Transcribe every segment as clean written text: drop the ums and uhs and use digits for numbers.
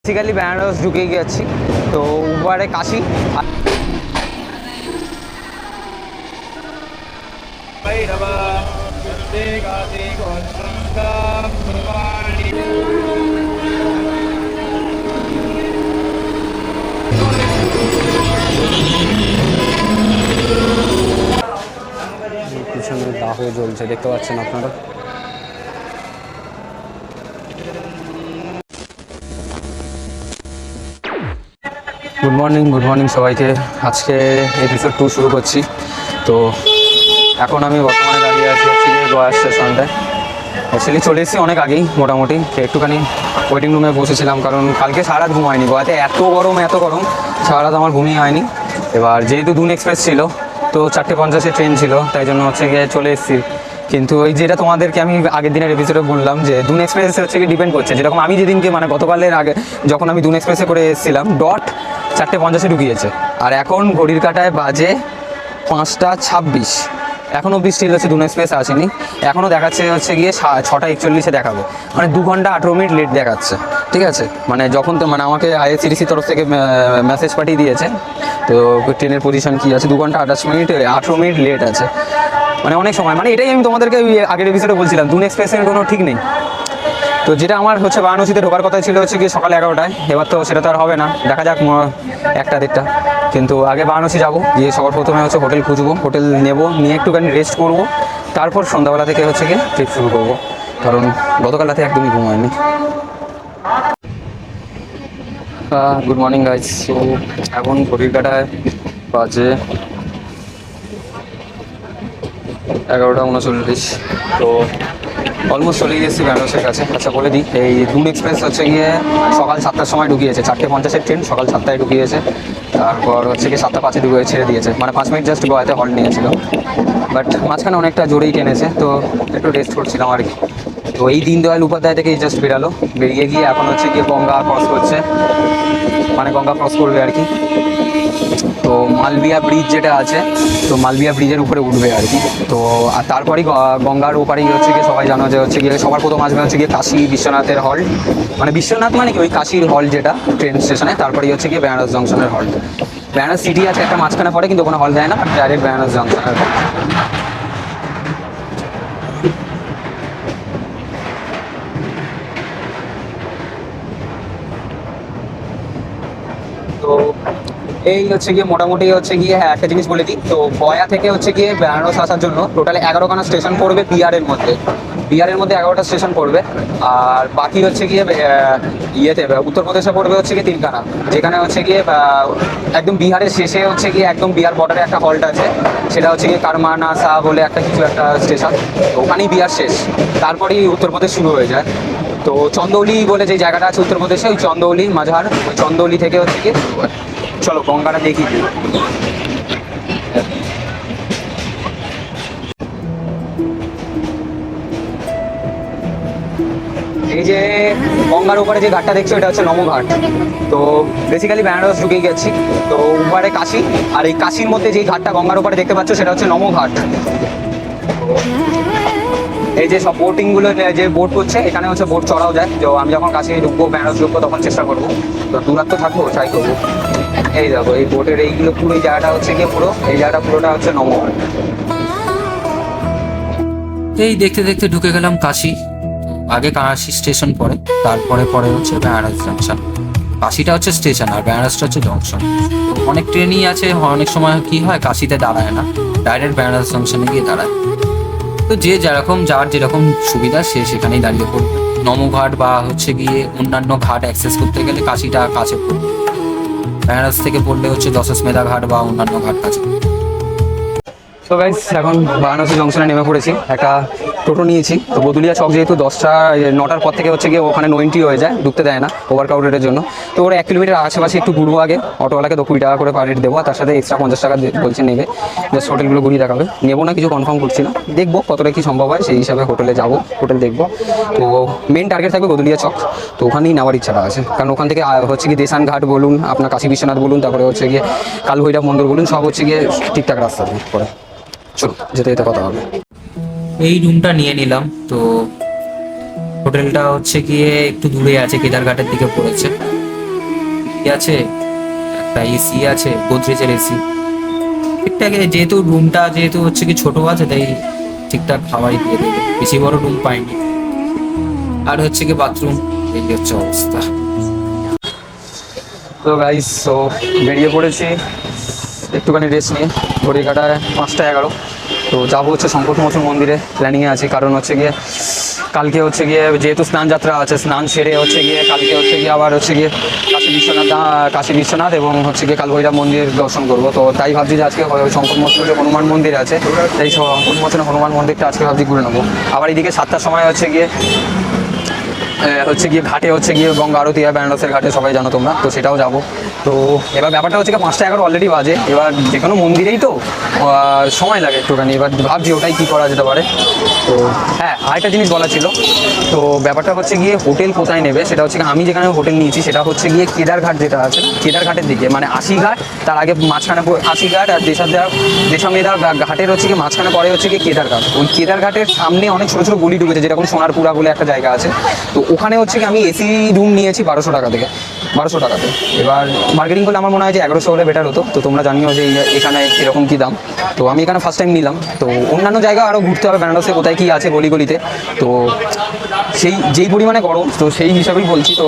Basically Benaras ঢুকে গেছি, তো উপরে কাশি। পিছনে দাহ জ্বলছে, দেখতে পাচ্ছেন আপনারা। গুড মর্নিং সবাইকে। আজকে এপিসোড 2 শুরু করছি। তো এখন আমি বর্তমানে দাঁড়িয়ে আছি হচ্ছে গিয়ে গোয়া স্টেশনটায়। অ্যাকচুয়ালি চলে এসেছি অনেক আগেই, মোটামুটি একটুখানি ওয়েটিং রুমে বসেছিলাম, কারণ কালকে সারা রাত ঘুম হয়নি। গোয়াতে এত গরম সারা রাত আমার ঘুমিয়ে হয়নি। এবার যেহেতু দুন এক্সপ্রেস ছিল, তো 4:50 ট্রেন ছিল, তাই জন্য হচ্ছে গিয়ে চলে এসেছি। কিন্তু ওই যেটা তোমাদেরকে আমি আগের দিনের এপিসোডে বললাম যে দুন এক্সপ্রেস হচ্ছে কি ডিপেন্ড করছে। যেরকম আমি যেদিনকে মানে গতকালের আগে যখন আমি দুন এক্সপ্রেসে করে এসেছিলাম, 4:50 ঢুকিয়েছে, আর এখন ঘড়ির কাঁটায় বাজে 5:26। এখনও অব্দি স্টিল হচ্ছে দুন এক্সপ্রেস আসেনি। এখনও দেখাচ্ছে হচ্ছে গিয়ে 6:41 দেখাবে, মানে 2 ঘন্টা 18 মিনিট লেট দেখাচ্ছে। ঠিক আছে, মানে যখন তো মানে আমাকে আইআরসিটিসির তরফ থেকে মেসেজ পাঠিয়ে দিয়েছে, তো ট্রেনের পজিশন কী আছে, 2 ঘন্টা 18 মিনিট লেট আছে, মানে অনেক সময়। মানে এটাই আমি তোমাদেরকে আগের এপিসোডে বলছিলাম, দুন এক্সপ্রেসের কোনো ঠিক নেই। তো যেটা আমার হচ্ছে বারাণসীতে ঢোকার কথা ছিল হচ্ছে গিয়ে সকাল 11টায়, এবার তো সেটা তো আর হবে না, দেখা যাক 1টা-1:30। কিন্তু আগে বারাণসী যাবো, গিয়ে সবার প্রথমে হচ্ছে হোটেল খুঁজবো, হোটেল নেবো, নিয়ে একটুখানি রেস্ট করবো, তারপর সন্ধ্যাবেলা থেকে হচ্ছে গিয়ে ট্রিপ শুরু করবো, কারণ গতকাল রাতে একদমই ঘুম হয়নি। Good morning guys. সো এখন ঘড়ির কাঁটায় বাজে 11:39। তো অলমোস্ট চলে গিয়েছি বেনারসের কাছে। আচ্ছা বলে দিই, এই দুন এক্সপ্রেস হচ্ছে গিয়ে সকাল 7টার সময় ঢুকিয়েছে, 4:50 ট্রেন সকাল 7টায় ঢুকিয়েছে। তারপর হচ্ছে গিয়ে 7:05 ঢুকে ছেড়ে দিয়েছে, মানে 5 মিনিট জাস্ট গোয়াতে হল্ট নিয়েছিল, বাট মাঝখানে অনেকটা জোরেই টেনেছে, তো একটু রেস্ট করছিলাম আর কি। তো এই দীনদয়াল উপাধ্যায় থেকেই জাস্ট বেরিয়ে গিয়ে এখন হচ্ছে গিয়ে গঙ্গা ক্রস করছে, মানে গঙ্গা ক্রস করবে আর কি। তো মালবিয়া ব্রিজ যেটা আছে, তো মালবিয়া ব্রিজের উপরে উঠবে আর কি। তো আর তারপরেই গঙ্গার ওপারেই হচ্ছে গিয়ে সবাই জানো যে হচ্ছে গিয়ে সবার প্রথম আসবে হচ্ছে গিয়ে কাশী বিশ্বনাথের হল্ট, মানে বিশ্বনাথ মানে কি ওই কাশীর হল্ট যেটা ট্রেন স্টেশনে, তারপরেই হচ্ছে গিয়ে বেনারস জংশনের হল্ট। বেনারস সিটি আছে একটা মাঝখানে পড়ে, কিন্তু ওখানে হল্ট দেয় না, ডাইরেক্ট বেনারস জংশনের হল্ট। তো এই হচ্ছে গিয়ে মোটামুটি হচ্ছে গিয়ে, হ্যাঁ একটা জিনিস বলে দিই, তো গয়া থেকে হচ্ছে গিয়ে বেনারস আসার জন্য টোটালি 11খানা স্টেশন পড়বে বিহারের মধ্যে। 11টা স্টেশন পড়বে, আর বাকি হচ্ছে গিয়ে ইয়েতে উত্তরপ্রদেশে পড়বে হচ্ছে গিয়ে 3খানা, যেখানে হচ্ছে গিয়ে একদম বিহারের শেষে হচ্ছে গিয়ে একদম বিহার বর্ডারে একটা হল্ট আছে, সেটা হচ্ছে গিয়ে কারমানাসা বলে একটা কিছু একটা স্টেশন, তো ওখানেই বিহার শেষ, তারপরেই উত্তরপ্রদেশ শুরু হয়ে যায়। তো চন্দৌলি বলে যে জায়গাটা আছে উত্তরপ্রদেশে, ওই চন্দৌলি মাঝার, ওই চন্দৌলি থেকে হচ্ছে গিয়ে চলো গঙ্গাটা দেখি। এই যে গঙ্গার উপরে যে ঘাটটা দেখছো, এটা হচ্ছে নমঘাট। তো বেসিক্যালি বেনারস ঢুকে গেছি, তো উপরে কাশি, আর এই কাশির মধ্যে যে ঘাটটা গঙ্গার উপরে দেখতে পাচ্ছ সেটা হচ্ছে নমঘাট। এই যে সব বোটিংগুলো যে বোট করছে, এখানে হচ্ছে বোট চড়াও যায়। তো আমি যখন কাছে ঢুকবো, বেনারস ঢুকবো, তখন চেষ্টা করবো, তো দূরত্ব থাকবো, ট্রাই করবো। এই দেখো এই বোটের এইগুলো পুরো এই জায়গাটা হচ্ছে গিয়ে পুরো এই জায়গাটা পুরোটা হচ্ছে নমঘাট। এই দেখতে দেখতে ঢুকে গেলাম কাশি। আগে কাশি স্টেশন পড়ে, তারপরে পরে হচ্ছে বেনারস জংশন। কাশিটা হচ্ছে স্টেশন আর বেনারসটা হচ্ছে জংশন। অনেক ট্রেনই আছে, অনেক সময় কি হয় কাশিতে দাঁড়ায় না, ডাইরেক্ট বেনারস জংশনে গিয়ে দাঁড়ায়। তো যে যেরকম যার যেরকম সুবিধা সে সেখানেই দাঁড়িয়ে পড়বে। নমঘাট বা হচ্ছে গিয়ে অন্যান্য ঘাট অ্যাক্সেস করতে গেলে কাশিটা কাছে পড়বে, বেনারস থেকে পড়লে হচ্ছে দশাসমেধা ঘাট বা অন্যান্য ঘাট কাছে। তো গাইস এখন বারাণসী জংশনে নেমে পড়েছি, একটা টোটো নিয়েছি। তো বদুলিয়া চক যেহেতু 9টার পর থেকে হচ্ছে গিয়ে ওখানে নো এন্ট্রি হয়ে যায়, ঢুকতে দেয় না ওভার ক্রাউডের জন্য। তো ওরা 1 কিলোমিটার আশেপাশে একটু ঘুরবো আগে, অটোওয়ালাকে তো 20 টাকা করে পার রেট দেবো, তার সাথে এক্সট্রা 50 টাকা বলছে নেবে, জাস্ট হোটেলগুলো ঘুরিয়ে দেখাবে। নেবো না কিছু কনফার্ম করছি না, দেখবো কতটা কি সম্ভব হয়, সেই হিসাবে হোটেলে যাবো, হোটেল দেখবো। তো মেন টার্গেট থাকবে বদুলিয়া চক, তো ওখানেই নেওয়ার ইচ্ছাটা আছে, কারণ ওখান থেকে হচ্ছে গিয়ে দেসান ঘাট বলুন, আপনার কাশী বিশ্বনাথ বলুন, তারপরে হচ্ছে গিয়ে কালভৈরব মন্দির বলুন, সব হচ্ছে গিয়ে ঠিকঠাক রাস্তা পরে। চলো যেতে যেতে কথা হবে। এই রুমটা নিয়ে নিলাম। তো হোটেলটা হচ্ছে গিয়ে একটু দূরে আছে, কেদারঘাটের দিকে পড়েছে। আছে, একটা এসি আছে, গোদরেজের এসি ঠিকঠাক। যেহেতু রুমটা যেহেতু হচ্ছে কি ছোট আছে, তাই ঠিকঠাক খাবারই দিয়ে দেবে, বেশি বড় রুম পাইনি। আর হচ্ছে কি বাথরুম, এই হচ্ছে অবস্থা। তো গাইস, তো বেরিয়ে পড়েছি একটুখানি রেস্ট নিয়ে। ঘড়ি কাটায় 5টা 11। তো যাবো হচ্ছে সংকটমোচন মন্দিরে, প্ল্যানিংয়ে আছি। কারণ হচ্ছে গিয়ে কালকে হচ্ছে গিয়ে যেহেতু স্নান যাত্রা আছে, স্নান সেরে হচ্ছে গিয়ে কালকে হচ্ছে গিয়ে আবার হচ্ছে গিয়ে কাশী বিশ্বনাথ এবং হচ্ছে গিয়ে কালভৈরব মন্দির দর্শন করবো। তো তাই ভাবছি যে আজকে সংকটমোচন যে হনুমান মন্দির আছে, সেই সংকটমোচন হনুমান মন্দিরটা আজকে ভাবছি ঘুরে নেবো। আবার এদিকে 7টার সময় হচ্ছে গিয়ে ঘাটে হচ্ছে গিয়ে গঙ্গা আরতি হয়, বেনারসের ঘাটে, সবাই জানো তোমরা, তো সেটাও যাবো। তো এবার ব্যাপারটা হচ্ছে 5টা 11 অলরেডি বাজে। এবার যে কোনো মন্দিরেই তো সময় লাগে একটুখানি। এবার ভাবছি ওটাই কী করা যেতে পারে। তো হ্যাঁ, আরেকটা জিনিস বলা ছিল। তো ব্যাপারটা হচ্ছে গিয়ে হোটেল কোথায় নেবে, সেটা হচ্ছে আমি যেখানে হোটেল নিয়েছি সেটা হচ্ছে গিয়ে কেদারঘাট যেটা আছে, কেদারঘাটের দিকে, মানে আশিঘাট, তার আগে মাঝখানে আশিঘাট আর দেশামেদা ঘাটের হচ্ছে গিয়ে মাঝখানে পরে হচ্ছে গিয়ে কেদারঘাট। ওই কেদারঘাটের সামনে অনেক ছোটো ছোটো গলি ঢুকেছে, যেরকম সোনারপুরা বলে একটা জায়গা আছে। তো ওখানে হচ্ছে কি আমি এসি রুম নিয়েছি 1200 টাকা থেকে, 1200 টাকাতে। এবার মার্কেটিং করলে আমার মনে হয় যে 1100 হলে বেটার হতো। তো তোমরা জানিও যে এখানে কীরকম কী দাম। তো আমি এখানে ফার্স্ট টাইম নিলাম। তো অন্যান্য জায়গা আরও ঘুরতে হবে বেনারসে, কোথায় কী আছে গলিতে। তো যেই পরিমাণে গরম, তো সেই হিসাবেই বলছি। তো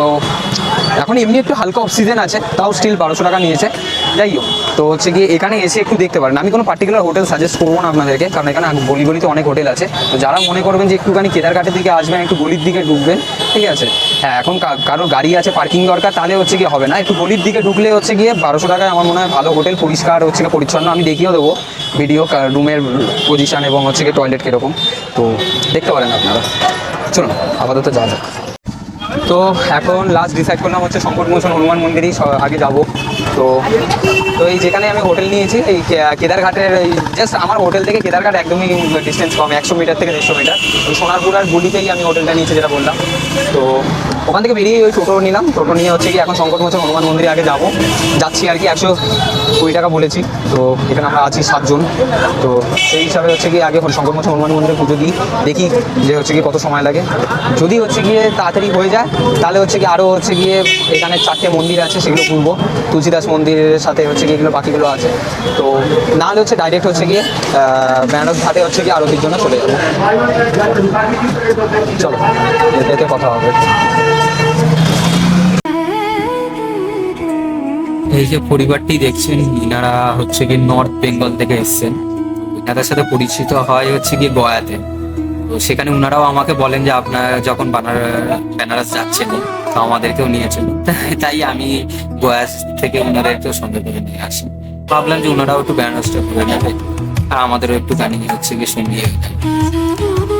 এখন এমনি একটু হালকা অক্সিজেন আছে, তাও স্টিল 1200 টাকা নিয়েছে। যাই হোক, তো হচ্ছে গিয়ে এখানে এসে একটু দেখতে পারেন। আমি কোনো পার্টিকুলার হোটেল সাজেস্ট করবো না আপনাদেরকে, কারণ এখানে গলিতে অনেক হোটেল আছে। তো যারা মনে করবেন যে একটুখানি কেদারঘাটের দিকে আসবেন, একটু গলির দিকে ঢুকবেন, ঠিক আছে। হ্যাঁ, এখন কারোর গাড়ি আছে, পার্কিং দরকার, তাহলে হচ্ছে গিয়ে হবে না। একটু গলির দিকে ঢুকলে হচ্ছে গিয়ে 1200 টাকায় আমার মনে হয় ভালো হোটেল, পরিষ্কার হচ্ছে গিয়ে পরিচ্ছন্ন। আমি দেখিয়েও দেবো ভিডিও, রুমের পজিশন এবং হচ্ছে গিয়ে টয়লেট কীরকম, তো দেখতে পারেন আপনারা। চলুন আপাতত যাওয়া যাক। তো এখন লাস্ট ডিসাইড করলাম হচ্ছে সংকটমোচন হনুমান মন্দিরই আগে যাব। তো এই যেখানে আমি হোটেল নিয়েছি, এই কেদারঘাটের, এই জাস্ট আমার হোটেল থেকে কেদারঘাট একদমই ডিস্টেন্স কম, 100 মিটার থেকে 150 মিটার। ওই সোনারপুরার গলিতেই আমি হোটেলটা নিয়েছি, যেটা বললাম। তো ওখান থেকে বেরিয়ে ওই টোটো নিলাম। টোটো নিয়ে হচ্ছে কি এখন সংকটমোচন হনুমান মন্দিরে আগে যাচ্ছি আর কি। 120 টাকা বলেছি। তো এখানে আমরা আছি 7 জন। তো সেই হিসাবে হচ্ছে গিয়ে আগে সংকটমোচন হনুমান মন্দিরে পুজো দিই, দেখি যে হচ্ছে গিয়ে কত সময় লাগে। যদি হচ্ছে গিয়ে তাড়াতাড়ি হয়ে যায়, তাহলে হচ্ছে গিয়ে আরও হচ্ছে গিয়ে এখানে 4টে মন্দির আছে, সেগুলো ঘুরবো। তুলসীদাস মন্দিরের সাথে হচ্ছে গিয়ে এগুলো বাকিগুলো আছে। তো নাহলে হচ্ছে ডাইরেক্ট হচ্ছে গিয়ে বেনারস ঘাটে হচ্ছে গিয়ে আরতির জন্য চলে যাবো। চলো, এতে কথা হবে। এই যে পরিবারটি দেখছেন, ইনারা হচ্ছে কি নর্থ বেঙ্গল থেকে এসছেন। এনাদের সাথে পরিচিত হয় হচ্ছে কি গয়াতে। তো সেখানে ওনারাও আমাকে বলেন যে আপনারা যখন বেনারস যাচ্ছেন, তো আমাদেরকেও নিয়েছেন। তাই আমি গয়া থেকে ওনাদেরকেও সঙ্গে করে নিয়ে আসি। ভাবলাম যে ওনারাও একটু বেনারসটা ঘুরে নেবে, আর আমাদেরও একটু গাড়ি হচ্ছে গিয়ে সঙ্গিয়ে নেবে।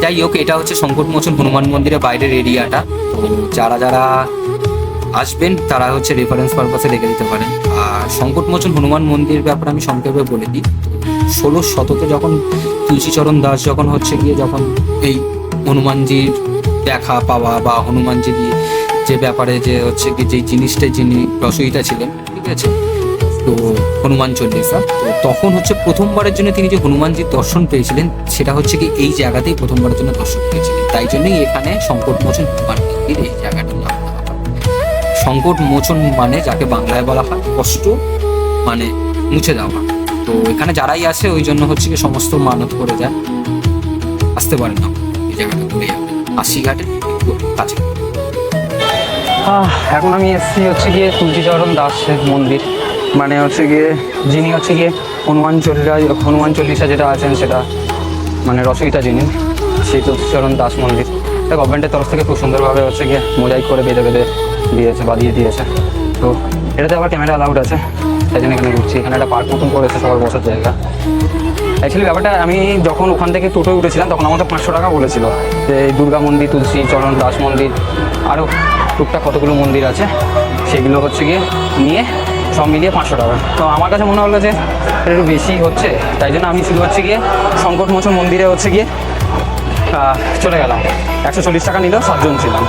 যাই হোক, এটা হচ্ছে সংকটমোচন হনুমান মন্দিরের বাইরের এরিয়াটা। তো যারা আসবেন তারা হচ্ছে রেফারেন্স পারপাসে রেখে দিতে পারেন। আর সংকটমোচন হনুমান মন্দির ব্যাপারে আমি সংক্ষেপে বলে দিই। 16 শতকে যখন তুলসীচরণ দাস যখন এই হনুমানজির দেখা পাওয়া বা হনুমানজি যে ব্যাপারে যে হচ্ছে কি যে জিনিসটা যিনি রচয়িতা ছিলেন, ঠিক আছে, তো হনুমান চল্লিশা, তো তখন হচ্ছে প্রথমবারের জন্য তিনি যে হনুমানজির দর্শন পেয়েছিলেন, সেটা হচ্ছে কি এই জায়গাতেই প্রথমবারের জন্য দর্শন পেয়েছিলেন। তাই জন্যই এখানে সংকটমোচন হনুমান মন্দির এই জায়গাটার নাম। সংকট মোচন মানে যাকে বাংলায় বলা হয় কষ্ট, মানে মুছে দেওয়া। তো এখানে যারাই আসে ওই জন্য হচ্ছে কি সমস্ত মানত করে যায়। আসতে পারে না, এই জায়গাটা ঘুরে যাবে, আশিঘাটের একটু কাছে। এখন আমি এসেছি হচ্ছে গিয়ে তুলসীচরণ দাসের মন্দির, মানে হচ্ছে গিয়ে যিনি হচ্ছে গিয়ে হনুমান চল্লিশা যেটা আছেন, সেটা মানে রচয়িতা যিনি, সেই তুলসীচরণ দাস মন্দির। এটা গভর্নমেন্টের তরফ থেকে খুব সুন্দরভাবে হচ্ছে গিয়ে মোজাইক করে বেঁধে বাঁধিয়ে দিয়েছে। তো এটাতে আবার ক্যামেরা অ্যালাউড আছে, তাই জন্য এখানে ঘুরছি। এখানে একটা পার্ক মতন করেছে সবার বসার জায়গা। অ্যাকচুয়ালি ব্যাপারটা, আমি যখন ওখান থেকে টোটোয় উঠেছিলাম তখন আমাকে 500 টাকা বলেছিল। যে দুর্গা মন্দির, তুলসীচরণ দাস মন্দির, আরও টুকটাক কতগুলো মন্দির আছে, সেগুলো হচ্ছে গিয়ে নিয়ে সব মিলিয়ে 500 টাকা। তো আমার কাছে মনে হলো যে একটু বেশি হচ্ছে, তাই জন্য আমি শুধু হচ্ছে গিয়ে সংকটমোচন মন্দিরে হচ্ছে গিয়ে চলে গেলাম। 140 টাকা নিল, 7 জন ছিলাম।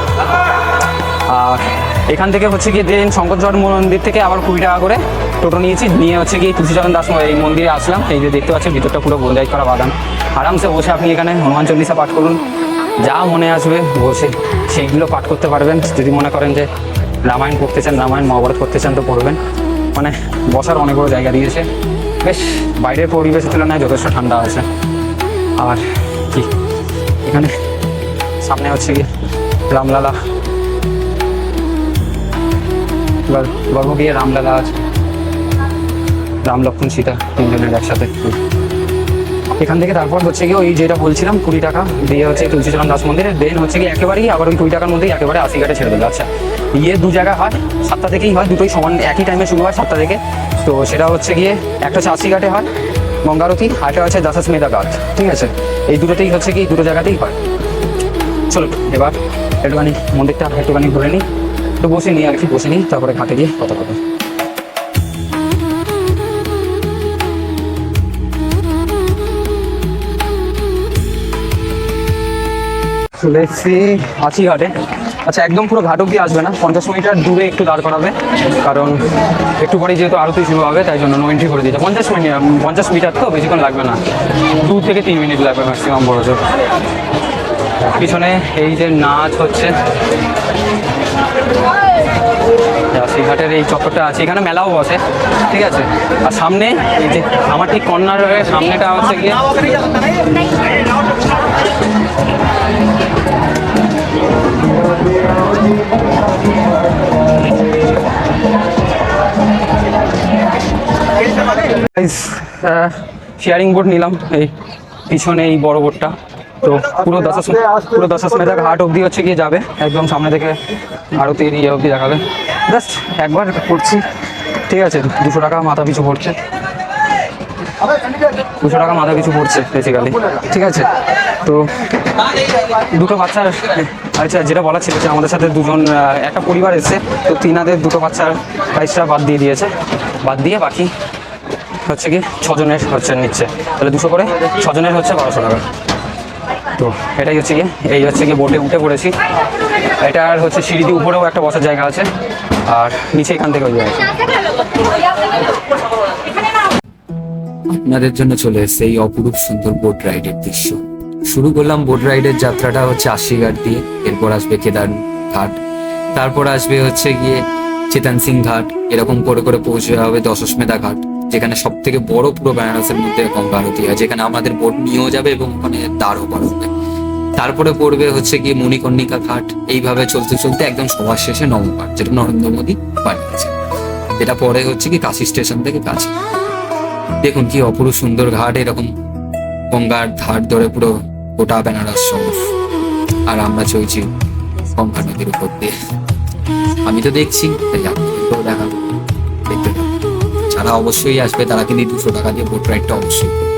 আর এখান থেকে হচ্ছে গিয়ে শঙ্করচরণ মন্দির থেকে আবার 20 টাকা করে টোটো নিয়ে হচ্ছে গিয়ে তুলসীচরণ দাস এই মন্দিরে আসলাম। এই যে দেখতে পাচ্ছেন ভিতরটা পুরো বোঝাই করা বাগান। আরামসে বসে আপনি এখানে হনুমান চল্লিশা পাঠ করুন, যা মনে আসবে বসে সেইগুলো পাঠ করতে পারবেন। যদি মনে করেন যে রামায়ণ পড়তে চান, রামায়ণ মহাভারত পড়তে চান তো পড়বেন। মানে বসার অনেক বড় জায়গা দিয়েছে, বেশ বাইরের পরিবেশের তুলনায় যথেষ্ট ঠান্ডা আছে। আর কি এখানে সামনে হচ্ছে কি রামলালা, গর্ভ গিয়ে রামলালা আছে, রাম লক্ষ্মণ সীতা তিনজনের একসাথে। এখান থেকে তারপর হচ্ছে কি ওই যেটা বলছিলাম 20 টাকা দিয়ে হচ্ছে তুলসীচরণ দাস মন্দিরে, দেন হচ্ছে কি একেবারেই আবার ওই 20 টাকার মধ্যেই একেবারে আশিঘাটে ছেড়ে দেবে। আচ্ছা, দু জায়গা হয়, 7টা থেকেই হয়, দুটোই সমান একই টাইমে শুরু হয় 7টা থেকে। তো সেটা হচ্ছে গিয়ে একটা হচ্ছে আশিঘাটে হয় গঙ্গারতি, আরেকটা হচ্ছে দাসাসমেধা ঘাট, ঠিক আছে? এই দুটোতেই হচ্ছে কি দুটো জায়গাতেই হয়। চলো এবার একটুখানি মন্দিরটা একটুখানি ঘুরে নিই, তো বসে নিই আর কি, বসে নিই, তারপরে ঘাটে গিয়ে কথা বলবো। চলে এসেছি হাঁচিঘাটে। আচ্ছা, একদম পুরো ঘাট অব্দি আসবে না, 50 মিটার দূরে একটু দাঁড় করাবে, কারণ একটু পরে যেহেতু আরতি শুরু হবে তাই জন্য নো এন্ট্রি করে দিয়েছে। 50 মিটার তো বেশিক্ষণ লাগবে না, 2 থেকে 3 মিনিট লাগবে ম্যাক্সিমাম বড় জোর। পিছনে এই যে নাচ হচ্ছে, হাসিঘাটের এই চক্করটা আছে, এখানে মেলাও বসে, ঠিক আছে? আর সামনে এই যে আমার ঠিক কর্নারের সামনেটা হচ্ছে গিয়ে শেয়ারিং বোট নিলাম, এই পিছনে এই বড় বোটটা। তো পুরো দশাশ্মেধা ঘাট অবধি হচ্ছে গিয়ে যাবে, একদম সামনে থেকে আরতি ইয়ে অবধি দেখাবে। জাস্ট একবার করছি, ঠিক আছে? 200 টাকা মাথা পিছু পড়ছে, 200 টাকা মাথা পিছু পড়ছে বেসিক্যালি, ঠিক আছে? তো দুটো বাচ্চার, আচ্ছা যেটা বলা ছিল যে আমাদের সাথে দুজন একটা পরিবার এসছে, তো তিনাদের দুটো বাচ্চার প্রাইসটা বাদ দিয়ে দিয়েছে, বাদ দিয়ে বাকি হচ্ছে কি 6 জনের হচ্ছে নিচ্ছে, তাহলে 200 করে 6 জনের হচ্ছে 1200 টাকা। তো এটাই হচ্ছে গিয়ে, এই হচ্ছে গিয়ে বোটে উঠে পড়েছি। এটার হচ্ছে সিঁড়ি দিয়ে উপরেও একটা বসার জায়গা আছে, আর নিচে এখান থেকে ওই জায়গা। আপনাদের জন্য চলে এসেছে এই অপরূপ সুন্দর বোট রাইডের দৃশ্য। শুরু করলাম বোট রাইডের যাত্রাটা হচ্ছে আশিঘাট দিয়ে, এরপর আসবে কেদার ঘাট, তারপর আসবে হচ্ছে গিয়ে চেতন সিং ঘাট, এরকম করে করে পৌঁছে হবে দশাশ্মেধা ঘাট, যেখানে সব থেকে বড় পুরো বেনারসের মধ্যে গঙ্গা আরতি হয়, যেখানে আমাদের বোট নিয়েও যাবে এবং ওখানে দাঁড়ও করা হবে। তারপরে পড়বে হচ্ছে গিয়ে মণিকর্ণিকা ঘাট, এইভাবে চলতে চলতে একদম সবার শেষে নবঘাট, যেটা নরেন্দ্র মোদী বানিয়েছে, যেটা পরে হচ্ছে কি কাশি স্টেশন থেকে কাছে। দেখুন কি অপরূপ সুন্দর ঘাট, এরকম গঙ্গার ধার ধরে পুরো গোটা বেনারস শহর, আর আমরা চলছি গঙ্গা নদীর উপর দিয়ে। আমি তো দেখছি, তাই আপনাদেরকেও দেখাবো, দেখতে থাকুন। যারা অবশ্যই আসবে তারা কিন্তু 200 টাকা দিয়ে বোট রাইডটা অবশ্যই করবে।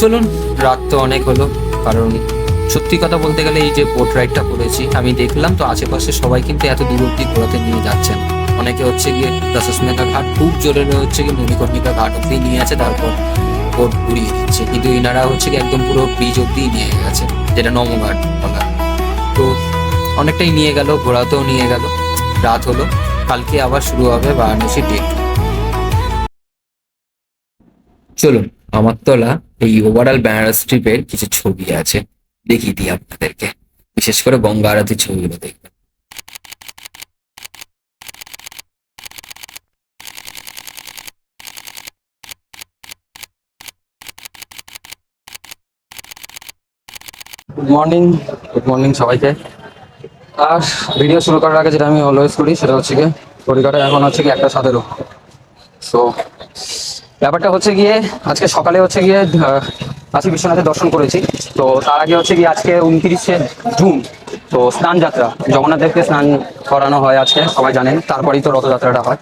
চলুন, রাত তো অনেক হলো, কারণ সত্যি কথা বলতে গেলে এই যে বোট রাইডটা করেছি আমি দেখলাম, তো আশেপাশে সবাই কিন্তু এত দূর অব্দি ঘোরাতে নিয়ে যাচ্ছেন। অনেকে হচ্ছে গিয়ে দশাশ্মেধা ঘাট খুব জোরে হচ্ছে গিয়ে মণিকর্ণিকা ঘাট অব্দি নিয়ে আছে, তারপর বোট ঘুরিয়ে দিচ্ছে, কিন্তু এনারা হচ্ছে গিয়ে একদম পুরো ব্রিজ অব্দি নিয়ে গেছে, যেটা নমঘাট বলা। তো অনেকটাই নিয়ে গেল, ঘোরাতেও নিয়ে গেল। রাত হলো, কালকে আবার শুরু হবে বারাণসী ডে। চলুন, আমার তোলা এই ওভারঅল বেনারস ট্রিপের কিছু ছবি আছে, দেখিয়ে দিই আপনাদেরকে, বিশেষ করে গঙ্গা আরতির ছবিগুলো দেখবেন। গুড মর্নিং সবাইকে। আর ভিডিও শুরু করার আগে যেটা আমি অলওয়েজ করি সেটা হচ্ছে গিয়ে ঘড়িকাটা এখন হচ্ছে গিয়ে 1:17। সো ব্যাপারটা হচ্ছে গিয়ে আজকে সকালে হচ্ছে গিয়ে কাশী বিশ্বনাথের দর্শন করেছি। তো তার আগে হচ্ছে গিয়ে আজকে 29শে জুন, তো স্নান যাত্রা, জগন্নাথদেবকে স্নান করানো হয় আজকে, সবাই জানেন। তারপরেই তো রথযাত্রাটা হয়।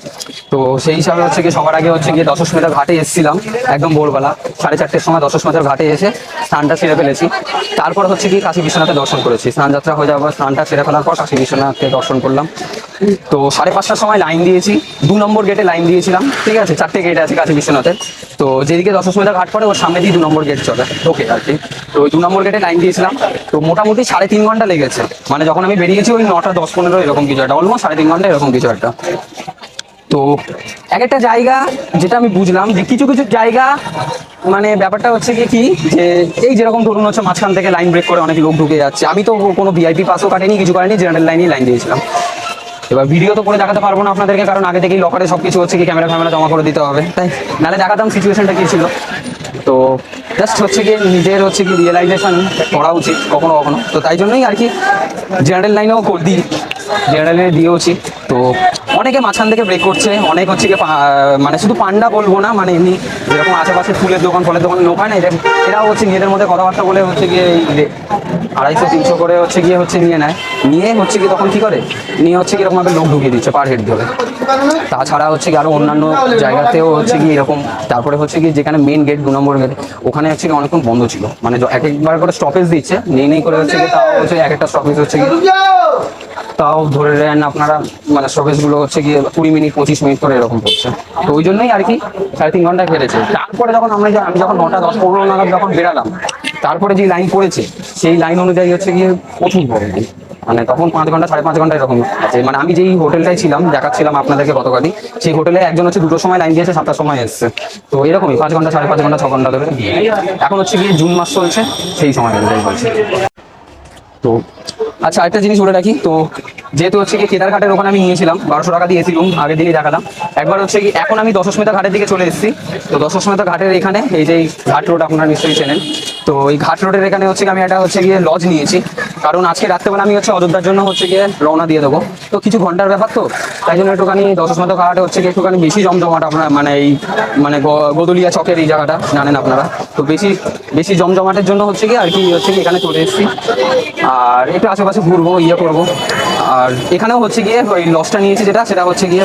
তো সেই হিসাবে হচ্ছে গিয়ে সবার আগে হচ্ছে গিয়ে দশস্মেধা ঘাটে এসেছিলাম একদম ভোরবেলা 4:30টার সময়। দশস্মেধার ঘাটে এসে স্নানটা সেরে ফেলেছি। তারপর হচ্ছে গিয়ে কাশী বিশ্বনাথে দর্শন করেছি। স্নান যাত্রা হয়ে যাওয়ার পর স্নানটা সেরে ফেলার পর কাশী বিশ্বনাথকে দর্শন করলাম। তো 5:30টার সময় লাইন দিয়েছি, 2 নম্বর গেটে লাইন দিয়েছিলাম। ঠিক আছে, 4টে গেট আছে কাশী বিশ্বনাথের। তো যেদিকে দশস্মেধা ঘাট পড়ে ওর সামনে দিয়ে 2 নম্বর গেট চলে, ওকে আর কি। তো ওই 2 নম্বর গেটে লাইন দিয়েছিলাম। তো মোটামুটি 3.5 ঘন্টা লেগেছে। মানে যখন আমি বেরিয়েছি ওই 9:10-15 এরকম কিছু একটা, অলমোস্ট 3.5 ঘন্টা এরকম কিছু একটা। তো এক একটা জায়গা যেটা আমি বুঝলাম যে কিছু কিছু জায়গা মানে ব্যাপারটা হচ্ছে কি যে এই যেরকম ধরুন হচ্ছে মাঝখান থেকে লাইন ব্রেক করে অনেক লোক ঢুকে যাচ্ছে। আমি তো কোনো ভিআইপি পাসও কাটেনি, কিছু করেনি, জেনারেল লাইনেই লাইন দিয়েছিলাম। এবার ভিডিও তো করে দেখাতে পারবো না আপনাদেরকে, কারণ আগে থেকেই লকারে সবকিছু হচ্ছে কি ক্যামেরা জমা করে দিতে হবে, তাই নাহলে দেখাতাম সিচুয়েশনটা কি ছিল। তো জাস্ট হচ্ছে কি নিজের হচ্ছে কি রিয়েলাইজেশন করা উচিত কখনো কখনো। তো তাই জন্যই আর কি জেনারেল লাইনেও দিই, জেনারেল লাইনে দিয়েওছি। তো অনেকে মাঝখান থেকে ব্রেক করছে, অনেক হচ্ছে কি মানে শুধু পান্ডা বলবো না, মানে এমনি যেরকম আশেপাশে ফুলের দোকান ফলের দোকান লোক হয় না, এরাও হচ্ছে নিজেদের মধ্যে কথাবার্তা বলে হচ্ছে গিয়ে 250-300 করে হচ্ছে গিয়ে নিয়ে নেয়। নিয়ে হচ্ছে কি তখন কি করে নিয়ে হচ্ছে কি এরকমভাবে লোক ঢুকিয়ে দিচ্ছে পার হেড ধরে। তাছাড়া হচ্ছে কি আরো অন্যান্য জায়গাতেও হচ্ছে কি এরকম। তারপরে হচ্ছে কি যেখানে মেন গেট 2 নম্বর গেট, ওখানে হচ্ছে কি অনেকক্ষণ বন্ধ ছিল। মানে এক একবার করে স্টপেজ দিচ্ছে, নেই করে হচ্ছে কি তাও হচ্ছে এক একটা স্টপেজ হচ্ছে কি তাও ধরে নেন আপনারা, মানে স্টপেজ গুলো হচ্ছে গিয়ে 20 মিনিট 25 মিনিট করে এরকম পড়ছে। তো ওই জন্যই আর কি 3.5 ঘন্টা কেটেছে। তারপরে যখন আমি যখন 9:10-15 নাগাদ যখন বেরালাম, তারপরে যে লাইন পড়েছে সেই লাইন অনুযায়ী হচ্ছে গিয়ে প্রচুর বড়, মানে তখন 5 ঘন্টা 5.5 ঘন্টা এরকম আছে। মানে আমি যেই হোটেলটাই ছিলাম, দেখাচ্ছিলাম আপনাদেরকে গতকালই, সেই হোটেলে একজন হচ্ছে 2টোর সময় লাইন দিয়েছে, 7টার সময় এসছে। তো এরকমই 5 ঘন্টা 5.5 ঘন্টা 6 ঘন্টা ধরে। এখন হচ্ছে গিয়ে জুন মাস চলছে, সেই সময় অনুযায়ী বলছে। তো আচ্ছা আরেকটা জিনিস বলে রাখি, তো যেহেতু হচ্ছে কি কেদারঘাটের ওখানে আমি নিয়েছিলাম 1200 টাকা দিয়েছিলাম, আগের দিনই দেখালাম একবার। হচ্ছে কি এখন আমি দশস্মেধা ঘাটের দিকে চলে এসেছি। তো দশস্মেধা ঘাটের এখানে এই যে ঘাট রোড আপনারা নিশ্চয়ই চেনেন। তো এই ঘাট রোডের এখানে হচ্ছে আমি একটা হচ্ছে গিয়ে লজ নিয়েছি, কারণ আজকে রাত্রেবেলা আমি হচ্ছে অযোধ্যার জন্য হচ্ছে গিয়ে রওনা দিয়ে দেবো। তো কিছু ঘন্টার ব্যাপার, তো তাই জন্য একটুখানি দশস্মেধা ঘাটে হচ্ছে গিয়ে একটুখানি বেশি জমজমাট। আপনার মানে এই মানে গদুলিয়া চকের এই জায়গাটা জানেন আপনারা, তো বেশি জমজমাটের জন্য হচ্ছে কি আর কি হচ্ছে কি এখানে চলে এসেছি। আর একটু আশেপাশে ঘুরবো, করবো। আর এখানেও হচ্ছে গিয়ে ওই লজটা নিয়েছি, সেটা হচ্ছে গিয়ে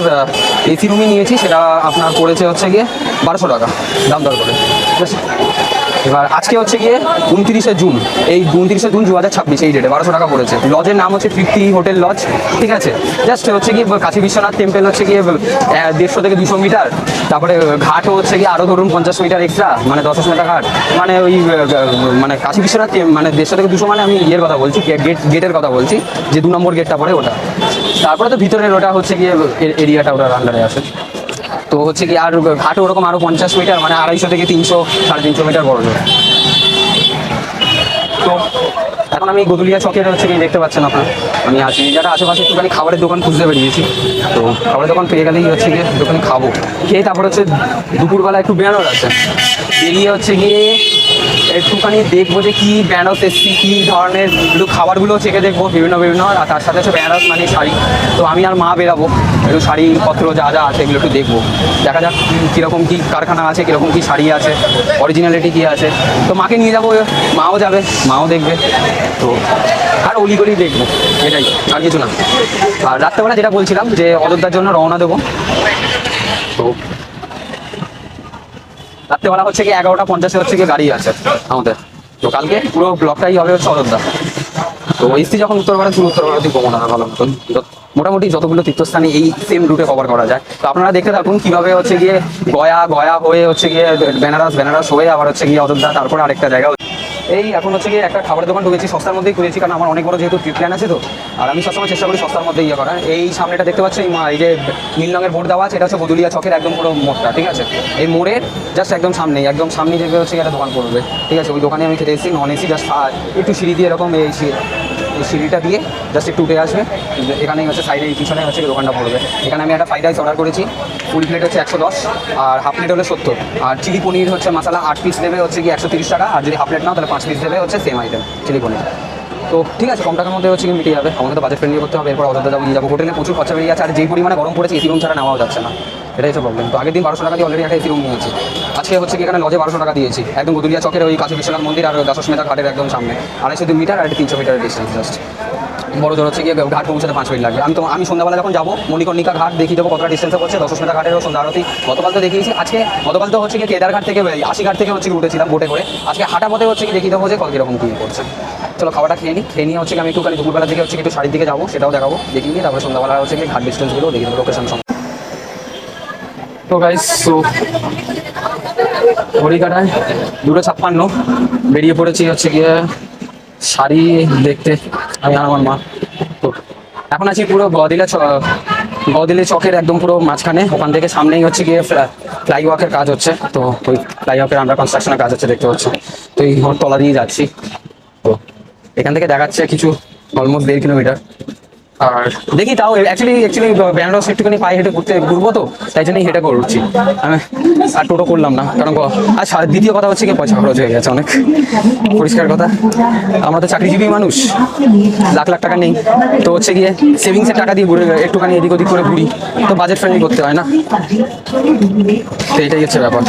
এসি রুমই নিয়েছি, সেটা আপনার পড়েছে হচ্ছে গিয়ে 1200 টাকা দাম দর করে। ঠিক আছে, এবার আজকে হচ্ছে গিয়ে 29শে জুন, এই 29শে জুন 2026, এই ডেটে 1200 টাকা পড়েছে। লজের নাম হচ্ছে তৃপ্তি হোটেল লজ। ঠিক আছে, জাস্ট হচ্ছে গিয়ে কাশী বিশ্বনাথ টেম্পল হচ্ছে গিয়ে 150 থেকে 200 মিটার। তারপরে ঘাটও হচ্ছে গিয়ে আরো ধরুন 50 মিটার এক্সট্রা, মানে 10 ঘাট। মানে ওই মানে কাশী বিশ্বনাথ মানে 150 থেকে 200, মানে আমি ইয়ের কথা বলছি, গেটের কথা বলছি, যে 2 নম্বর গেটটা পড়ে ওটা। তারপরে তো ভিতরের ওটা হচ্ছে গিয়ে এরিয়াটা ওটার আন্ডারে আসে। তো হচ্ছে কি আর ঘাটে ওরকম আরো 50 মিটার, মানে 250 থেকে 300 350 মিটার বড়। তো এখন আমি গদুলিয়া চকের হচ্ছে কি দেখতে পাচ্ছেন আপনারা, আমি আছি যেটা আশেপাশে একটুখানি খাবারের দোকান খুঁজতে বেরিয়েছি। তো খাবারের দোকান পেয়ে গেলেই হচ্ছে গিয়ে দোকানে খাবো, খেয়ে তারপর হচ্ছে দুপুরবেলা একটু বেরোনোর আছে। বেরিয়ে হচ্ছে গিয়ে একটুখানি দেখবো যে কি বেনারস এসছি, কি ধরনের একটু খাবারগুলো চেখে দেখবো বিভিন্ন। আর তার সাথে হচ্ছে বেনারস মানে শাড়ি। তো আমি আর মা বেরাবো, একটু শাড়িপত্র যা আছে এগুলো একটু দেখবো, দেখা যাক কীরকম কী কারখানা আছে, কীরকম কী শাড়ি আছে, অরিজিনালিটি কী আছে। তো মাকে নিয়ে যাবো, মাও যাবে, মাও দেখবে। তো আর অলিগলি দেখবো, এটাই, আর কিছু না। আর রাত্রেবেলা যেটা বলছিলাম যে অযোধ্যার জন্য রওনা দেবো। তো রাত্রেবেলা হচ্ছে কি 11:50 হচ্ছে কি গাড়ি আছে আমাদের। তো কালকে পুরো ব্লকটাই হবে হচ্ছে অযোধ্যা। তো এসছি যখন উত্তরভারত, পুরো উত্তরভারতই ভ্রমণ হবে ভালো মতন। মোটামুটি যতগুলো তীর্থস্থানে এই সেম রুটে কভার করা যায়। তো আপনারা দেখতে থাকুন কিভাবে হচ্ছে গিয়ে গয়া হয়ে হচ্ছে গিয়ে বেনারস হয়ে আবার হচ্ছে গিয়ে অযোধ্যা, তারপরে আরেকটা জায়গা। এই এখন হচ্ছে গিয়ে একটা খাবারের দোকান ঢুকেছি, সস্তার মধ্যেই করেছি, কারণ আমার অনেক বড় যেহেতু ট্রিপ প্ল্যান আছে। তো আর আমি সবসময় চেষ্টা করি সস্তার মধ্যে ইয়ে করার। এই সামনেটা দেখতে পাচ্ছি, এই যে নীল রঙের বোর্ড দেওয়া আছে, এটা হচ্ছে গদুলিয়া চকের একদম পুরো মোড়টা। ঠিক আছে, এই মোড়ের জাস্ট একদম সামনে যে হচ্ছে একটা দোকান পড়বে। ঠিক আছে, ওই দোকানে আমি খেতে এসেছি, নন এসি, জাস্ট একটু সিঁড়ি দিয়ে এরকম এই সিঁড়িটা দিয়ে জাস্ট একটু উঠে আসবে। এখানেই হচ্ছে সাইডে পিছনে হচ্ছে দোকানটা পড়বে। এখানে আমি একটা ফ্রাইড রাইস অর্ডার করেছি, ফুল প্লেট হচ্ছে 110, আর হাফ প্লেট হলে 70। আর চিলি পনির হচ্ছে মশলা 8 পিস দেবে হচ্ছে কি 130 টাকা, আর যদি হাফ প্লেট নাও তাহলে 5 পিস দেবে হচ্ছে সেম আইটেম চিলি পনির। তো ঠিক আছে, কম টাকার মধ্যে হচ্ছে কি মিটে যাবে। আমাকে তো বাজেট ফ্রেন্ডলি করতে হবে, এরপর অযোধ্যা যাবো, নিয়ে যাবো, হোটেলে প্রচুর খরচা বেরিয়ে যাচ্ছে, আর যেই পরিমাণে গরম পড়েছে এসি রুম ছাড়া নেওয়াও যাচ্ছে না, এটাই হচ্ছে প্রবলেম। তো আগের দিন 1200 টাকা দিয়ে অলরেডি একটা এসি রুম নিয়েছি। আজকে হচ্ছে কি এখানে লজে 1200 টাকা দিয়েছি, একদম গদুলিয়া চকের ওই কাছে বিশ্বনাথ মন্দির আর দশমেধা ঘাটের একদম সামনে, 250 মিটার আর 300 মিটারের ডিস্টেন্স জাস্ট। বড় জোর হচ্ছে গিয়ে ঘাট পৌঁছাতে 5 মিনিট লাগবে। আমি সন্ধ্যাবেলা যখন যাবো মণিকর্ণিকা ঘাট দেখিয়ে দেবো কতটা ডিস্টেন্সে পড়ছে, দশমেধা ঘাটেরও সন্ধ্যা আরতি গতকাল তো দেখিয়েছি। গতকাল তো হচ্ছে কি কেদারঘাট থেকে 80 ঘাট থেকে হচ্ছে কি উঠেছিলাম বোটে করে, আজকে হাঁটা পথে হচ্ছে কি দেখিয়ে দেবো যে কীরকম কী করছে। চলো খাওয়াটা খেয়ে নিয়ে হচ্ছে আমি একটুখানি দুপুরবেলা থেকে হচ্ছে একটু শাড়ির দিকে যাবো, সেটাও দেখাবো, দেখিয়ে নিয়ে তারপরে সন্ধ্যাবেলা হচ্ছে কি ঘাট ডিস্টেন্সগুলো দেখিয়ে দেবো, লোকেশন সব। তো গাইস, তো ঘড়ি কাটায় 2:56 বেরিয়ে পড়েছি হচ্ছে গিয়ে শাড়ি দেখতে, আমি আর আমার মা। তো এখন আছি পুরো গদিলে চকের একদম পুরো মাঝখানে, ওখান থেকে সামনেই হচ্ছে গিয়ে ফ্লাইওয়াকের কাজ হচ্ছে। তো ওই ফ্লাইওয়াকের আন্ডার কনস্ট্রাকশনের কাজ হচ্ছে দেখতে হচ্ছে। তো এই তলা দিয়ে যাচ্ছি। তো এখান থেকে দেখাচ্ছে কিছু অলমোস্ট 1.5 কিলোমিটার। আর দেখি তাও অ্যাকচুয়ালি বেনারস একটুখানি পায়ে হেঁটে ঘুরবো, তো তাই জন্যই হেঁটে করছি আমি, আর টোটো করলাম না কারণ আর দ্বিতীয় কথা হচ্ছে কি পয়সা খরচ হয়ে গেছে অনেক, পরিষ্কার কথা। আমরা তো চাকরিজীবী মানুষ, লাখ লাখ টাকা নেই, তো হচ্ছে গিয়ে সেভিংসের টাকা দিয়ে ঘুরে একটুখানি এদিক ওদিক করে ঘুরি, তো বাজেট ফ্রেন্ডলি করতে হয় না, তো এটাই হচ্ছে ব্যাপার।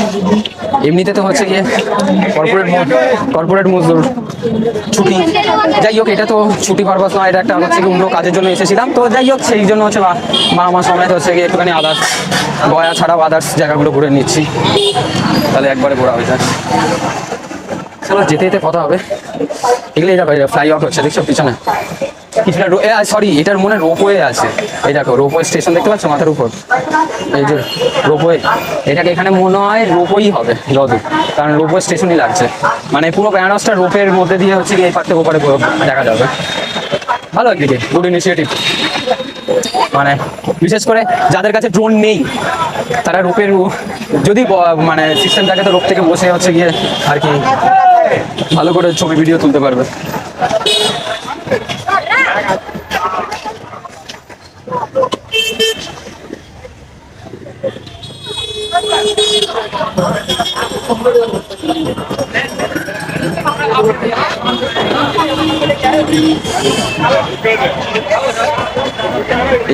এমনিতে তো হচ্ছে গিয়ে কর্পোরেট মজদুর ছুটি, যাই হোক এটা তো ছুটি পারপাস না, এটা একটা হচ্ছে কি অন্য কাজের জন্য এসেছিলাম। তো যাই হোক সেই জন্য হচ্ছে মা আমার সময় হচ্ছে গিয়ে একটুখানি গয়া ছাড়াও আদার্স জায়গাগুলো ঘুরে নিচ্ছি, তাহলে একবারে ঘোরা হয়ে যায়। চলো যেতে যেতে কথা হবে। এগুলো এটা ফ্লাই আউট হচ্ছে, দেখছো পিছনে কিছুটা, সরি এটার মনে রোপওয়ে আছে, এই দেখো রোপওয়ে স্টেশন দেখতে পাচ্ছ মাথার উপর, এই যে রোপওয়ে, এটাকে এখানে মনে হয় রোপওয়েই হবে যতদূর, কারণ রোপওয়ে স্টেশনই লাগছে, মানে পুরো বেনারসটা রোপের মধ্যে দিয়ে হচ্ছে এই পার থেকে ওপারে দেখা যাবে। ভালো একদিকে, গুড ইনিশিয়েটিভ। মানে বিশেষ করে যাদের কাছে ড্রোন নেই তারা রোপের যদি মানে সিস্টেম থাকে তো রোপ থেকে বসে হচ্ছে গিয়ে আর কি ভালো করে ছবি ভিডিও তুলতে পারবে।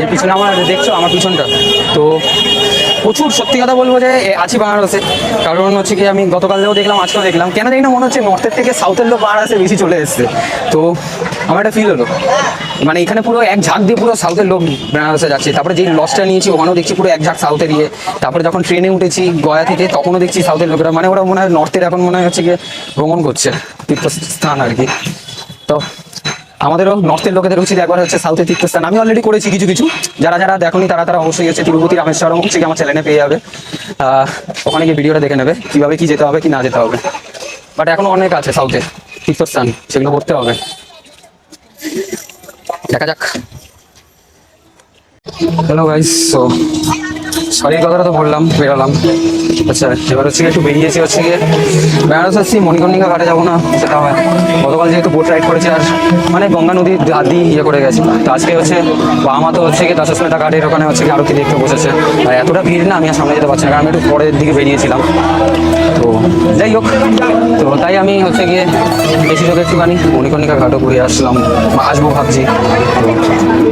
এই পিছনে আমার দেখছো, আমার পিছনটা তো প্রচুর, সত্যি কথা বলবো যে আছি বানারসে, কারণ হচ্ছে কি আমি গতকালেও দেখলাম আজকেও দেখলাম, কেন দেখি না মনে হচ্ছে নর্থের থেকে সাউথের লোক বানারসে বেশি চলে এসছে। তো আমার একটা ফিল হলো, মানে এখানে পুরো এক ঝাঁক দিয়ে পুরো সাউথের লোক বেনারসে যাচ্ছে। তারপরে যেই লজটা নিয়েছি ওখানেও দেখছি পুরো এক ঝাঁক সাউথের ইয়ে, তারপরে যখন ট্রেনে উঠেছি গয়া থেকে তখনও দেখছি সাউথের লোকেরা, মানে ওরা মনে হয় নর্থের এখন মনে হয় হচ্ছে গিয়ে ভ্রমণ করছে, তীর্থস্থান আর কি। তো আমাদেরও নর্থের লোকেদের উচিত একবার হচ্ছে সাউথের তীর্থস্থান, আমি অলরেডি করেছি কিছু, যারা দেখোনি তারা অবশ্যই হচ্ছে তিরুপতি রামেশ্বরম হচ্ছে কি আমার চ্যানেলে পেয়ে যাবে, ওখানে গিয়ে ভিডিওটা দেখে নেবে কীভাবে কি যেতে হবে কি না যেতে হবে। বাট এখনো অনেক আছে সাউথে তীর্থস্থান, সেগুলো করতে হবে, দেখা যাক। হ্যালো গাইস, তো সরির কথাটা তো বললাম, বেরোলাম। আচ্ছা এবার হচ্ছে একটু বেরিয়েছি হচ্ছে গিয়ে বেনারস আসছি, মণিকর্ণিকা ঘাটে যাবো না সেটা হয়, গতকাল যেহেতু বোট রাইড করেছি আর মানে গঙ্গা নদীর হাত দিয়ে ইয়ে করে গেছি, তো আজকে হচ্ছে বাবা তো হচ্ছে গিয়ে দশমেধা ঘাটের ওখানে হচ্ছে কি আরতি দেখতে বসেছে, আর এতটা ভিড় না আমি আর সামনে যেতে পারছি না, কারণ আমি একটু পরের দিকে বেরিয়েছিলাম। তো যাই হোক, তো তাই আমি হচ্ছে গিয়ে বেশি চোখে একটুখানি মণিকর্ণিকা ঘাটও ঘুরে আসবো ভাবছি। তো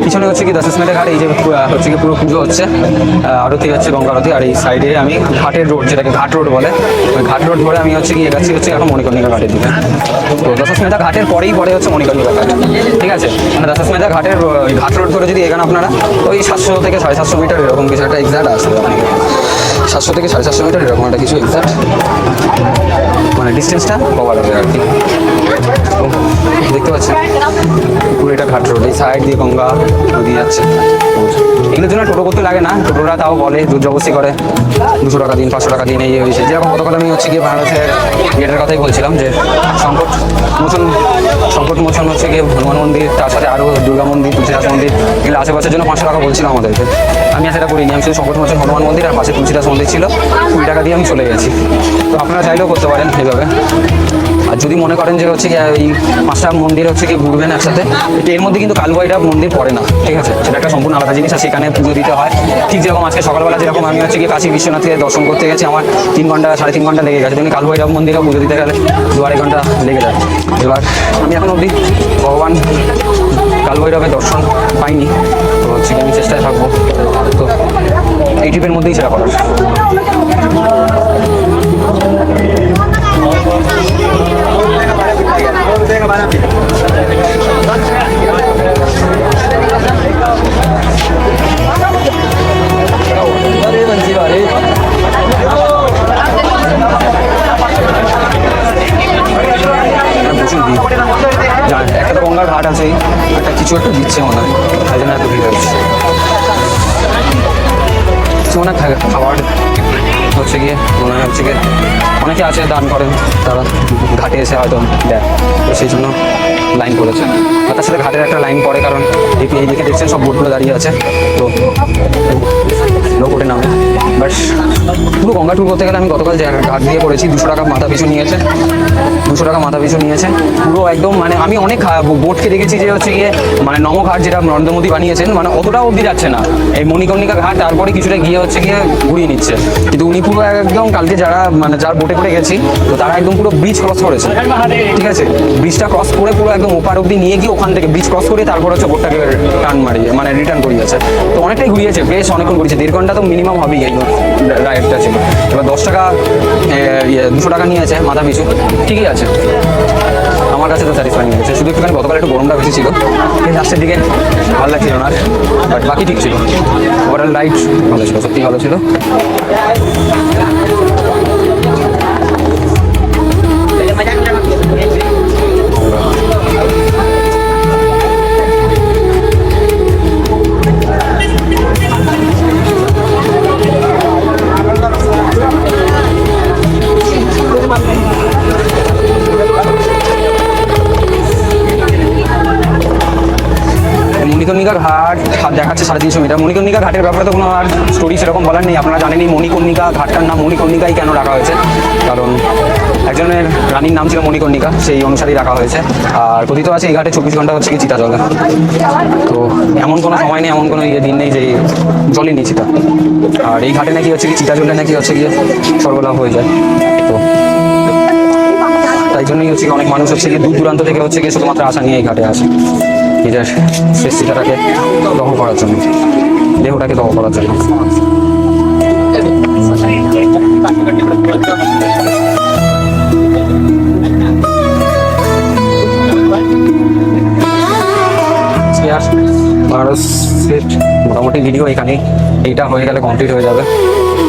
পিছনে হচ্ছে কি দশমেধা ঘাট, এই যে হচ্ছে কি পুরো পুজো হচ্ছে, আরতি হচ্ছে গঙ্গা আরতি, আর এই সাইডে আমি ঘাটের রোড, যেটাকে ঘাট রোড বলে, ওই ঘাট রোড ধরে আমি হচ্ছে কি এগাচ্ছি হচ্ছে এখন মণিকর্ণিকা ঘাটের দিকে। তো দশমেধা ঘাটের পরেই পরে হচ্ছে মণিকর্ণিকা ঘাট, ঠিক আছে, মানে দশমেধা ঘাটের ওই ঘাট রোড ধরে যদি এখানে আপনারা ওই 700 থেকে 750 মিটার এরকম কিছু একটা এক্সাক্ট আসবে, 700 থেকে 750 মিটার এরকম একটা কিছু এক্সাক্ট মানে ডিস্টেন্সটা কভার হবে আর কি। দেখতে পাচ্ছেন পুরো এটা ঘাট রোড, এই সাইড দিয়ে গঙ্গা নদী যাচ্ছে। এগুলোর জন্য টোটো করতে লাগে না, টোটোরা তাও বলে দুধ জবস্তি করে 200 টাকা দিন 500 টাকা দিন, এই হয়েছে। যেরকম গতকাল আমি হচ্ছে গিয়ে বাংলাদেশের গেটের কথাই বলছিলাম যে সংকট মোচন হচ্ছে গিয়ে হনুমান মন্দির, তার সাথে আরও দুর্গা মন্দির, তুলসীদাস মন্দির, এগুলো আশেপাশের জন্য 500 টাকা বলছিলাম আমাদেরকে। আমি আর সেটা করিনি, আমি শুধু সংগঠন হনুমান মন্দির আর পাশে তুলসীদাস মন্দির ছিল, 20 টাকা দিয়ে আমি চলে গেছি। তো আপনারা চাইলেও করতে পারেন এইভাবে। আর যদি মনে করেন যে হচ্ছে কি এই 5টা মন্দির হচ্ছে কি ঘুরবেন একসাথে, এর মধ্যে কিন্তু কালভৈরব মন্দির পড়ে না, ঠিক আছে, সেটা একটা সম্পূর্ণ আলাদা জিনিস। আর সেখানে পুজো দিতে হয়। ঠিক যেরকম আজকে সকালবেলা যেরকম আমি হচ্ছে কি কাশী বিশ্বনাথকে দর্শন করতে গেছি, আমার 3 ঘন্টা 3.5 ঘন্টা লেগে গেছে, তেমনি কালভৈরব মন্দিরে পুজো দিতে গেলে 2-2.5 ঘন্টা লেগে যায়। এবার আমি এখন অবধি ভগবান কালভৈরবের দর্শন পাইনি, তো হচ্ছে কি আমি চেষ্টায় থাকবো, তো এই ট্রিপের মধ্যেই সেটা করার। প্রচুর ভিড়, একটা তো গঙ্গার ঘাট আছে, একটা কিছু একটা দিচ্ছে মনে হয়, তাই জন্য এত ভিড় হচ্ছে। মনে হয় খাবার হচ্ছে গিয়ে মনে হয় হচ্ছে গিয়ে অনেকে আছে দান করেন, তারা ঘাটে এসে হয়তো দেয়, তো সেই জন্য লাইন পড়েছে। আর তার সাথে ঘাটের একটা লাইন পড়ে, কারণ এইদিকে দেখছেন সব বোটগুলো দাঁড়িয়ে আছে, তো লোক ওঠে নামে। বাট পুরো গঙ্গা ট্যুর করতে গেলে আমি গতকাল ঘাট দিয়ে করেছি, 200 টাকা মাথা পিছু নিয়েছে, 200 টাকা মাথা পিছু নিয়েছে পুরো একদম। মানে আমি অনেক বোটকে দেখেছি যে হচ্ছে গিয়ে মানে নমঘাট যেটা নরেন্দ্র মোদী বানিয়েছেন, মানে অতটাও অবধি যাচ্ছে না, এই মণিকর্ণিকা ঘাট তারপরে কিছুটা গিয়ে হচ্ছে গিয়ে ঘুরিয়ে নিচ্ছে। কিন্তু উনি পুরো একদম কালকে যারা মানে যার বোটে করে গেছি, তো তারা একদম পুরো ব্রিজ ক্রস করেছে, ঠিক আছে, ব্রিজটা ক্রস করে পুরো একদম ওপার অবধি নিয়ে গিয়ে ওখান থেকে ব্রিজ ক্রস করে তারপর হচ্ছে বোটটাকে টার্ন মারিয়ে মানে রিটার্ন করিয়েছে। তো অনেকটাই ঘুরিয়েছে, বেশ অনেকক্ষণ ঘুরিয়েছে, 1.5 ঘন্টা তো মিনিমাম হবেই এই রাইডটা ছিল। এবার 10 টাকা 200 টাকা নিয়েছে মাথা পিছু, ঠিকই আছে, আমার কাছে তো স্যাটিসফাইং হয়েছে। শুধু একটুখানি গতকাল একটু গরমটা বেশি ছিল, কিন্তু লাস্টের দিকে ভালো লাগছিল না, বাট বাকি ঠিক ছিল। ওভারঅল রাইড ভালো ছিল, সত্যি ভালো ছিল। মণিকর্ণিকা ঘাট দেখাচ্ছে 350 মিটার। মণিকর্ণিকা ঘাটের ব্যাপারে তো কোনো আর স্টোরি সেরকম বলার নেই, আপনারা জানেনই মণিকর্ণিকা ঘাটটার নাম মণিকর্ণিকাই কেন রাখা হয়েছে, কারণ একজনের রানীর নাম ছিল মণিকর্ণিকা, সেই অনুসারেই রাখা হয়েছে। আর কথিত আছে এই ঘাটে 24 ঘন্টা হচ্ছে কি চিতা জলে, তো এমন কোনো সময় নেই, এমন কোনো দিন নেই যে জলে নি চিতা। আর এই ঘাটে নাকি হচ্ছে কি চিতা জলে নাকি হচ্ছে গিয়ে সর্বলাভ হয়ে যায়, তো তাই জন্যই হচ্ছে অনেক মানুষ হচ্ছে গিয়ে দূর দূরান্ত থেকে হচ্ছে গিয়ে শুধুমাত্র আশা নিয়ে এই ঘাটে আসে, নিজের শেষ চিতাটাকে দহ করার জন্য, দেহটাকে দহ করার জন্য। মোটামুটি ভিডিও এখানে এইটা হয়ে গেলে কমপ্লিট হয়ে যাবে,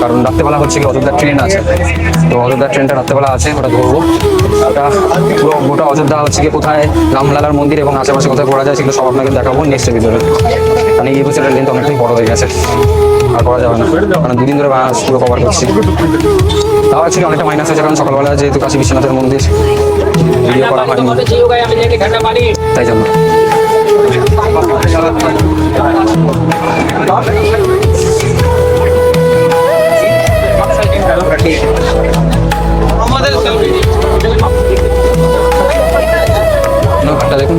কারণ রাত্রেবেলা হচ্ছে কি অযোধ্যার ট্রেন আছে, তো অযোধ্যার ট্রেনটা রাত্রেবেলা আছে, ওটা ধরবো। ওটা পুরো গোটা অযোধ্যা হচ্ছে কি কোথায় রামলালার মন্দির এবং আশেপাশে কোথায় ঘোরা যায় সেগুলো সব আপনাকে দেখাবো নেক্সটের ভিতরে। মানে এই বছরের লেন্থ অনেকটাই বড় হয়ে গেছে, আর করা যাবে না, কারণ 2 দিন ধরে পুরো কভার করছি। তাও অ্যাকচুয়ালি অনেকটা মাইনাস হয়েছে, কারণ সকালবেলা যেহেতু কাশী বিশ্বনাথের মন্দির ভিডিও করা হয়নি, তাই জন্য। ঘাটটা দেখুন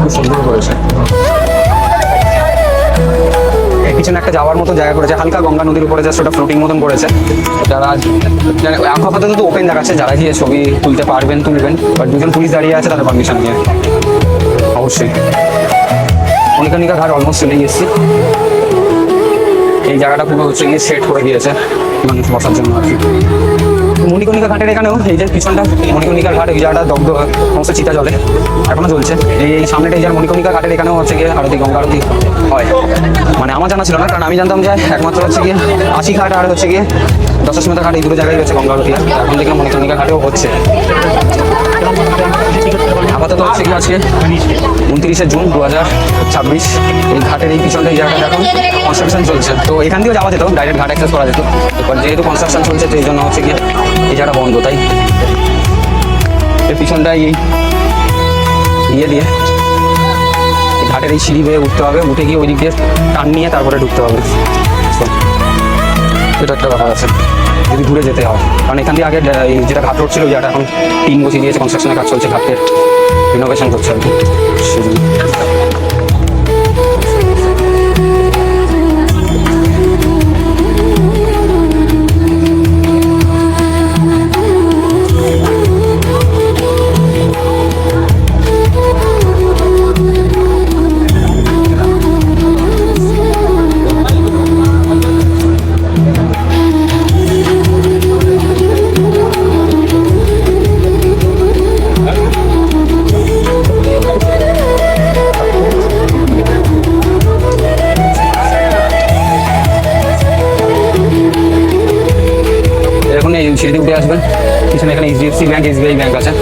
খুব সুন্দর করেছে, পিছনে একটা যাওয়ার মতো জায়গা করেছে, হালকা গঙ্গা নদীর উপরে জাস্ট ওটা ফ্লোটিং মতন করেছে। যারা আপাতত তো ওপেন দেখাচ্ছে, যারা গিয়ে ছবি তুলতে পারবেন তুলবেন, বাট 2জন পুলিশ দাঁড়িয়ে আছে তাদের পারমিশন নিয়ে। অবশ্যই মণিকর্ণিকা ঘাট অলমোস্ট চলে গিয়েছি, এই জায়গাটা পুরো হচ্ছে গিয়ে সেট করে দিয়েছে মানুষ বসার জন্য আর কি। মণিকর্ণিকা ঘাটের এখানেও এই যে পিছনটা মণিকর্ণিকার ঘাট, এই জায়গাটা দগ্ধ সমস্ত চিতা জলে এখনো চলছে। এই সামনেটা এই যে মণিকর্ণিকা ঘাটের এখানেও হচ্ছে গিয়ে আরতি, গঙ্গা আরতি হয়। মানে আমার জানা ছিল না, কারণ আমি জানতাম যে একমাত্র হচ্ছে গিয়ে আশি ঘাট আর হচ্ছে গিয়ে দশাশ্মেতা ঘাট, এই দুটো জায়গায় হচ্ছে গঙ্গা আরতি। এখন দেখলাম মণিকর্ণিকা ঘাটেও হচ্ছে। আপাতত হচ্ছে কি আজকে 29শে জুন 2026, এই ঘাটের এই পিছনটা এই জায়গাটা এখন কনস্ট্রাকশন চলছে, তো এখান দিয়েও যাওয়া যেত, ডাইরেক্ট ঘাট অ্যাক্সেস করা যেত, এবার যেহেতু কনস্ট্রাকশন চলছে তো এই জন্য হচ্ছে গিয়ে এই জায়গাটা বন্ধ। তাই এর পিছনটাই ইয়ে দিয়ে ঘাটের এই সিঁড়ি বেয়ে উঠতে হবে, উঠে গিয়ে ওই দিক দিয়ে টান নিয়ে তারপরে ঢুকতে হবে। তো এটা একটা ব্যাপার আছে, যদি ঘুরে যেতে হয়, কারণ এখান দিয়ে আগে এই যেটা ঘাট রোড ছিল ওই জায়গাটা এখন টিন বসিয়ে দিয়েছে, কনস্ট্রাকশনের কাজ চলছে, ঘাটের রিনোভেশন করছে আর কি সেজন্য। এখন এই সিঁড়ি উঠে আসবেন, পিছনে এখানে এইচডিএফসি ব্যাংক, এসবিআই ব্যাংক আছে,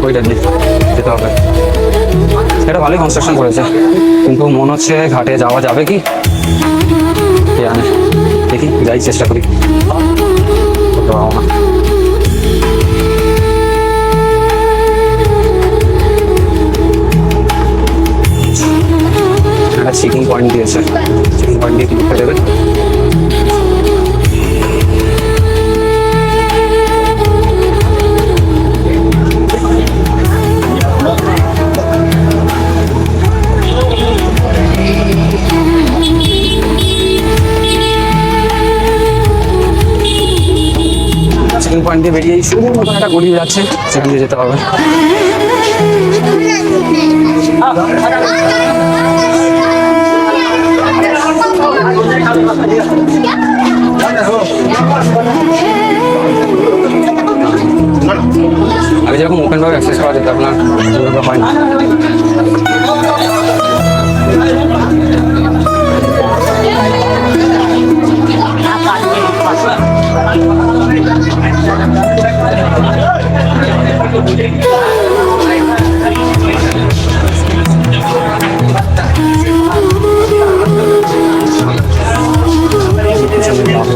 ওইটা দিয়ে যেতে হবে। এটা ভালোই কনস্ট্রাকশন করেছে, কিন্তু মনে হচ্ছে ঘাটে যাওয়া যাবে কি জানে, দেখি যাই চেষ্টা করি। করতে পারবো না। একটা চেকিং পয়েন্ট দিয়েছে, চেকিং পয়েন্ট দিয়ে ক্লিক করে দেবে। চেকিং পয়েন্ট দিয়ে বেরিয়ে সুন্দর মতন একটা গলি যাচ্ছে, সেখান দিয়ে যেতে হবে। আগে যেরকম ওপেন ভাবে অ্যাক্সেস করা যেত, আপনার সেভাবে হয় না।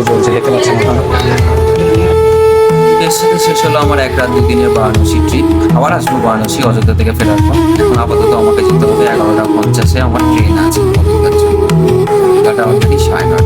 চলছে, দেখতে পাচ্ছেন আপনারা। এর সাথে শেষ হলো আমার 1 রাত 2 দিনের বারাণসী ট্রিপ। আবার আসবো বারাণসী অযোধ্যা থেকে ফেরার পর। এখন আপাতত আমাকে যেতে হবে 11:50-এ, আমার ট্রেন আছে। অলরেডি 9:30।